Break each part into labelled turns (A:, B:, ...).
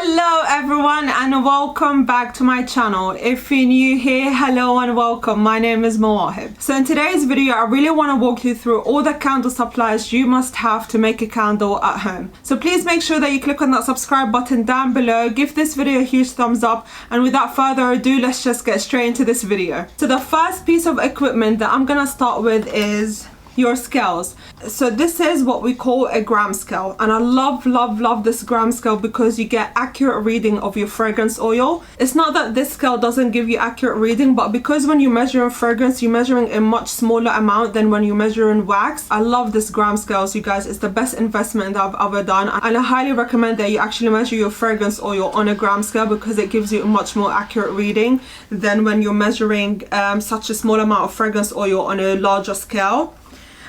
A: Hello everyone and welcome back to my channel. If you're new here, hello and welcome. My name is Mawahib. So in today's video I really want to walk you through all the candle supplies you must have to make a candle at home. So please make sure that you click on that subscribe button down below, give this video a huge thumbs up, and without further ado, let's just get straight into this video. So the first piece of equipment that I'm gonna start with is your scales. So this is what we call a gram scale, and I love this gram scale because you get accurate reading of your fragrance oil. It's not that this scale doesn't give you accurate reading, but because when you measure in fragrance you're measuring a much smaller amount than when you measure in wax. I love this gram scales, you guys. It's the best investment that I've ever done, and I highly recommend that you actually measure your fragrance oil on a gram scale because it gives you a much more accurate reading than when you're measuring such a small amount of fragrance oil on a larger scale.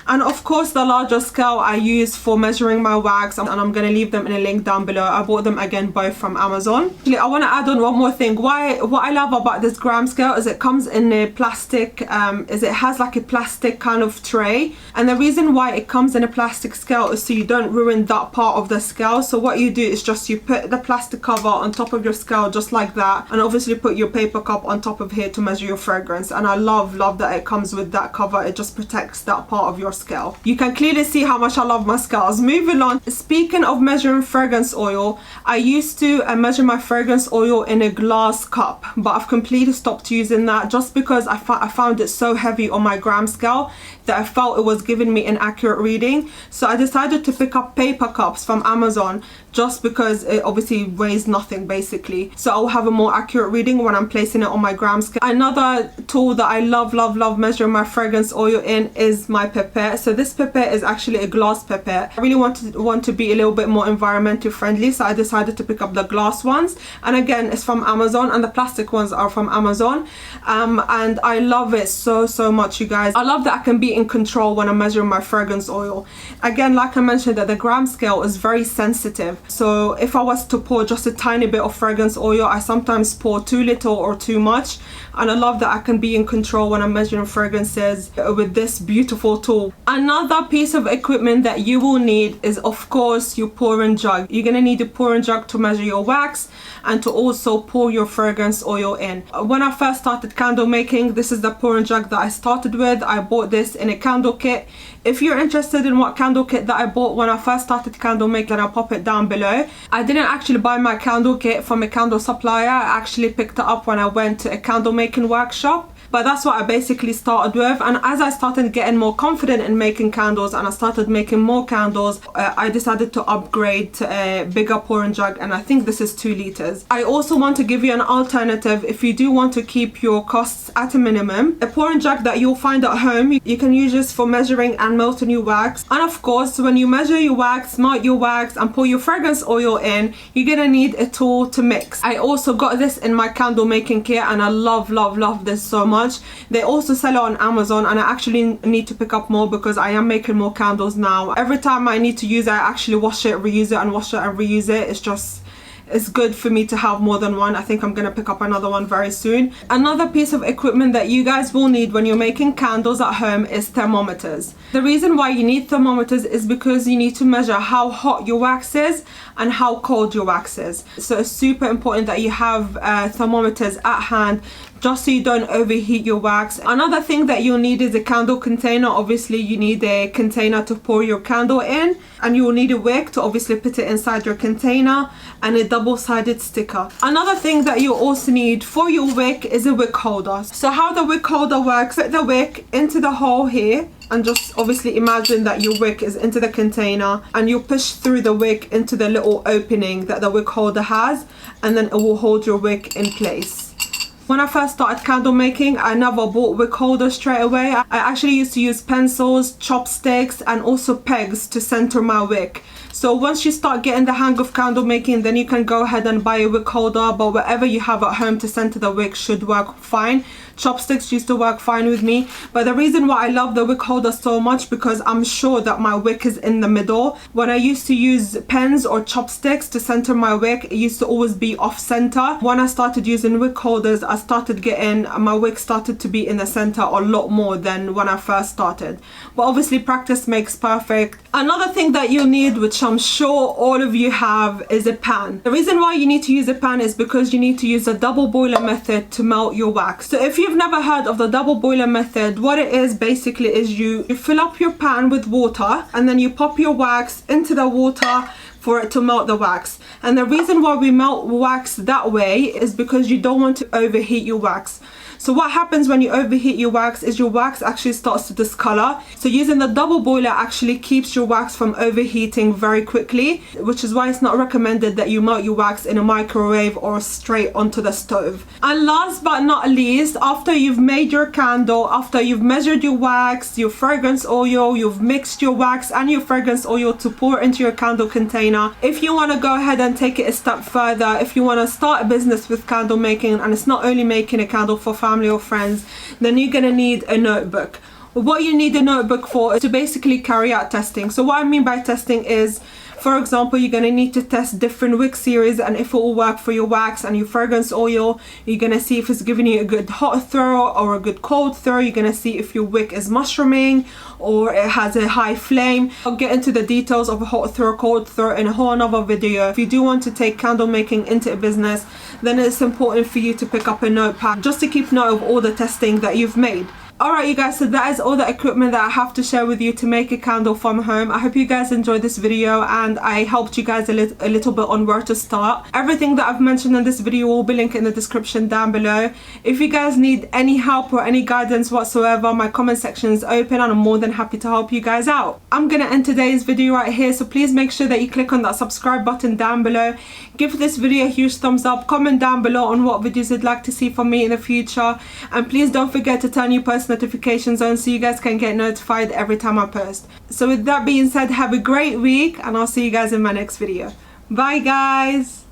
A: And of course the larger scale I use for measuring my wax, and I'm going to leave them in a link down below. I bought them again both from Amazon. Actually, I want to add on one more thing. What I love about this gram scale is it comes in a plastic, it has like a plastic kind of tray, and the reason why it comes in a plastic scale is so you don't ruin that part of the scale. So what you do is just you put the plastic cover on top of your scale just like that, and obviously put your paper cup on top of here to measure your fragrance. And I love that it comes with that cover. It just protects that part of your scale. You can clearly see how much I love my scales. Moving on, speaking of measuring fragrance oil, I used to measure my fragrance oil in a glass cup, but I've completely stopped using that just because I found it so heavy on my gram scale that I felt it was giving me an accurate reading. So I decided to pick up paper cups from Amazon just because it obviously weighs nothing basically, so I'll have a more accurate reading when I'm placing it on my gram scale. Another tool that I love measuring my fragrance oil in is my pipette. So this pipette is actually a glass pipette. I really want to be a little bit more environmentally friendly, so I decided to pick up the glass ones, and again it's from Amazon, and the plastic ones are from Amazon, and I love it so much, you guys. I love that I can be in control when I'm measuring my fragrance oil. Again, like I mentioned, that the gram scale is very sensitive, so if I was to pour just a tiny bit of fragrance oil, I sometimes pour too little or too much, and I love that I can be in control when I'm measuring fragrances with this beautiful tool. Another piece of equipment that you will need is of course your pouring jug. You're gonna need a pouring jug to measure your wax and to also pour your fragrance oil in. When I first started candle making, this is the pouring jug that I started with. I bought this in a candle kit. If you're interested in what candle kit that I bought when I first started candle making, I'll pop it down below. I didn't actually buy my candle kit from a candle supplier. I actually picked it up when I went to a candle making workshop. But that's what I basically started with, and as I started getting more confident in making candles and I started making more candles, I decided to upgrade to a bigger pouring jug, and I think this is 2 liters. I also want to give you an alternative if you do want to keep your costs at a minimum. A pouring jug that you'll find at home, you can use this for measuring and melting your wax, and of course when you measure your wax, melt your wax and pour your fragrance oil in, you're gonna need a tool to mix. I also got this in my candle making kit, and I love this so much. They also sell it on Amazon, and I actually need to pick up more because I am making more candles now. Every time I need to use it, I actually wash it, reuse it, and wash it and reuse it. It's good for me to have more than one. I think I'm gonna pick up another one very soon. Another piece of equipment that you guys will need when you're making candles at home is thermometers. The reason why you need thermometers is because you need to measure how hot your wax is and how cold your wax is. So it's super important that you have thermometers at hand just so you don't overheat your wax. Another thing that you'll need is a candle container. Obviously you need a container to pour your candle in, and you will need a wick to obviously put it inside your container, and a double-sided sticker. Another thing that you also need for your wick is a wick holder. So how the wick holder works, put the wick into the hole here, and just obviously imagine that your wick is into the container, and you push through the wick into the little opening that the wick holder has, and then it will hold your wick in place. When I first started candle making, I never bought wick holders straight away. I actually used to use pencils, chopsticks, and also pegs to center my wick. So once you start getting the hang of candle making, then you can go ahead and buy a wick holder, but whatever you have at home to center the wick should work fine. Chopsticks used to work fine with me, but the reason why I love the wick holder so much because I'm sure that my wick is in the middle. When I used to use pens or chopsticks to center my wick, it used to always be off center. When I started using wick holders, I I started getting, my wick started to be in the center a lot more than when I first started. But obviously practice makes perfect. Another thing that you'll need, which I'm sure all of you have, is a pan. The reason why you need to use a pan is because you need to use the double boiler method to melt your wax. So if you've never heard of the double boiler method, what it is basically is you fill up your pan with water and then you pop your wax into the water for it to melt the wax. And the reason why we melt wax that way is because you don't want to overheat your wax. So what happens when you overheat your wax is your wax actually starts to discolor. So using the double boiler actually keeps your wax from overheating very quickly, which is why it's not recommended that you melt your wax in a microwave or straight onto the stove. And last but not least, after you've made your candle, after you've measured your wax, your fragrance oil, you've mixed your wax and your fragrance oil to pour into your candle container, if you want to go ahead and take it a step further, if you want to start a business with candle making, and it's not only making a candle for family or friends, then you're gonna need a notebook. What you need a notebook for is to basically carry out testing. So what I mean by testing is, for example, you're gonna need to test different wick series and if it will work for your wax and your fragrance oil. You're gonna see if it's giving you a good hot throw or a good cold throw. You're gonna see if your wick is mushrooming or it has a high flame. I'll get into the details of a hot throw, cold throw in a whole another video. If you do want to take candle making into a business, then it's important for you to pick up a notepad just to keep note of all the testing that you've made. Alright you guys, so that is all the equipment that I have to share with you to make a candle from home. I hope you guys enjoyed this video and I helped you guys a little bit on where to start. Everything that I've mentioned in this video will be linked in the description down below. If you guys need any help or any guidance whatsoever, my comment section is open and I'm more than happy to help you guys out. I'm gonna end today's video right here, so please make sure that you click on that subscribe button down below. Give this video a huge thumbs up, comment down below on what videos you'd like to see from me in the future, and please don't forget to turn your post notifications on so you guys can get notified every time I post. So with that being said, have a great week and I'll see you guys in my next video. Bye guys.